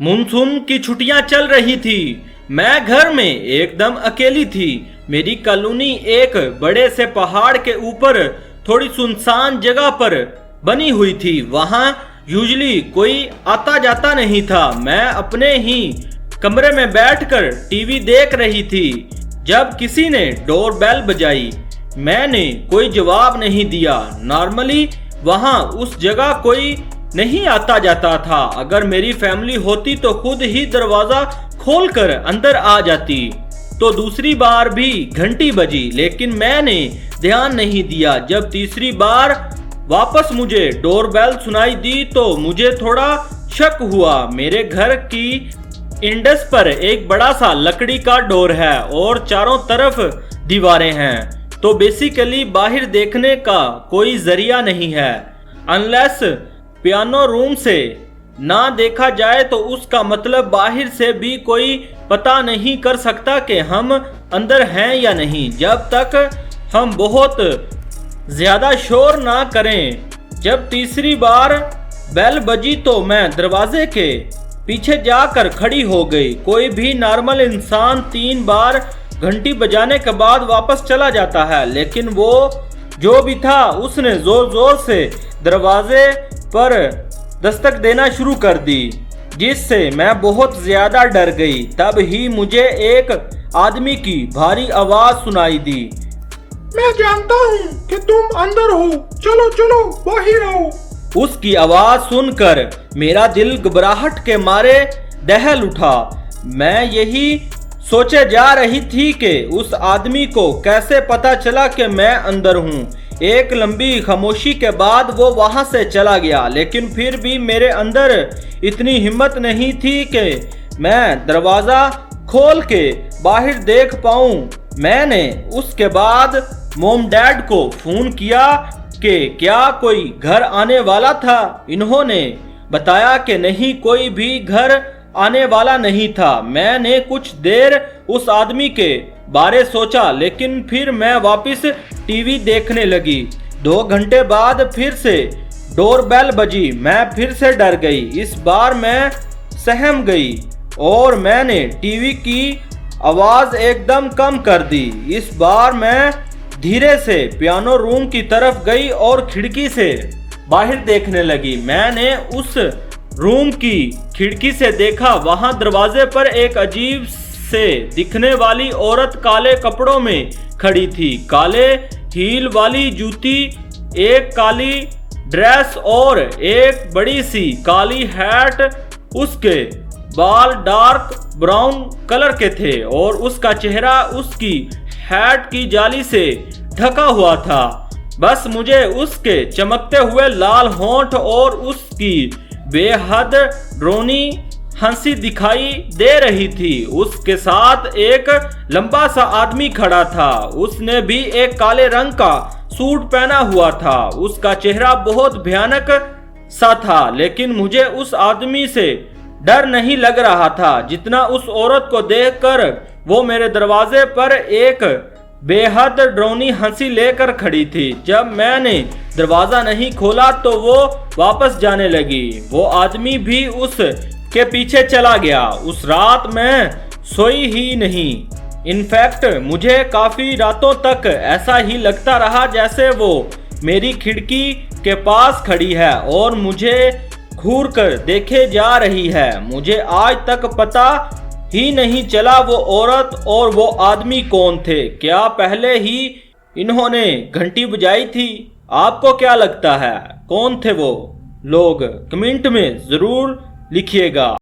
Monsoon की छुट्टियां चल रही थी। मैं घर में एकदम अकेली थी। मेरी कॉलोनी एक बड़े से पहाड़ के ऊपर थोड़ी सुनसान जगह पर बनी हुई थी। वहां यूजुअली कोई आता जाता नहीं था। मैं अपने ही कमरे में बैठकर टीवी देख रही थी जब किसी ने डोर बेल बजाई। मैंने कोई जवाब नहीं दिया। नॉर्मली वहां उस जगह कोई नहीं आता जाता था। अगर मेरी फैमिली होती तो खुद ही दरवाजा खोलकर अंदर आ जाती। तो दूसरी बार भी घंटी बजी, लेकिन मैंने ध्यान नहीं दिया। जब तीसरी बार वापस मुझे डोरबेल सुनाई दी तो मुझे थोड़ा शक हुआ। मेरे घर की इंडस पर एक बड़ा सा लकड़ी का डोर है और चारों तरफ दीवारें हैं, तो बेसिकली बाहर देखने का कोई जरिया नहीं है। अनलेस पियानो रूम से ना देखा जाए तो उसका मतलब बाहर से भी कोई पता नहीं कर सकता कि हम अंदर हैं या नहीं, जब तक हम बहुत ज्यादा शोर ना करें। जब तीसरी बार बेल बजी तो मैं दरवाजे के पीछे जाकर खड़ी हो गई। कोई भी नॉर्मल इंसान 3 बार घंटी बजाने के बाद वापस चला जाता है, लेकिन वो जो भी था उसने जोर जोर से दरवाजे पर दस्तक देना शुरू कर दी, जिससे मैं बहुत ज्यादा डर गई। तब ही मुझे एक आदमी की भारी आवाज सुनाई दी। मैं जानता हूँ कि तुम अंदर हो, चलो चलो बाहर आओ। उसकी आवाज सुनकर मेरा दिल घबराहट के मारे दहल उठा। मैं यही सोचे जा रही थी कि उस आदमी को कैसे पता चला कि मैं अंदर हूँ। एक लंबी खामोशी के बाद वो वहां से चला गया, लेकिन फिर भी मेरे अंदर इतनी हिम्मत नहीं थी कि मैं दरवाजा खोल के बाहर देख पाऊं। मैंने उसके बाद मॉम डैड को फोन किया कि क्या कोई घर आने वाला था। इन्होंने बताया कि नहीं, कोई भी घर आने वाला नहीं था। मैंने कुछ देर उस आदमी के बारे सोचा, लेकिन फिर मैं वापस टीवी देखने लगी। 2 घंटे बाद फिर से डोर बेल बजी। मैं फिर से डर गई। इस बार मैं सहम गई और मैंने टीवी की आवाज एकदम कम कर दी। इस बार मैं धीरे से पियानो रूम की तरफ गई और खिड़की से बाहर देखने लगी। मैंने उस रूम की खिड़की से देखा, वहां दरवाजे पर एक अजीब से दिखने वाली औरत काले कपड़ों में खड़ी थी। काले हील वाली जूती, एक काली ड्रेस और एक बड़ी सी काली हैट। उसके बाल डार्क ब्राउन कलर के थे और उसका चेहरा उसकी हैट की जाली से ढका हुआ था। बस मुझे उसके चमकते हुए लाल होंठ और उसकी बेहद डरावनी हंसी दिखाई दे रही थी। उसके साथ एक लंबा सा आदमी खड़ा था। उसने भी एक काले रंग का सूट पहना हुआ था। उसका चेहरा बहुत भयानक सा था, लेकिन मुझे उस आदमी से डर नहीं लग रहा था जितना उस औरत को देखकर। वो मेरे दरवाजे पर एक बेहद डरावनी हंसी लेकर खड़ी थी। जब मैंने दरवाजा नहीं खोला तो वो वापस जाने लगी। वो आदमी भी उस के पीछे चला गया। उस रात मैं सोई ही नहीं। इनफैक्ट मुझे काफी रातों तक ऐसा ही लगता रहा जैसे वो मेरी खिड़की के पास खड़ी है और मुझे घूर कर देखे जा रही है। मुझे आज तक पता ही नहीं चला वो औरत और वो आदमी कौन थे। क्या पहले ही इन्होंने घंटी बजाई थी? आपको क्या लगता है, कौन थे वो लोग? कमेंट में जरूर लिखिएगा।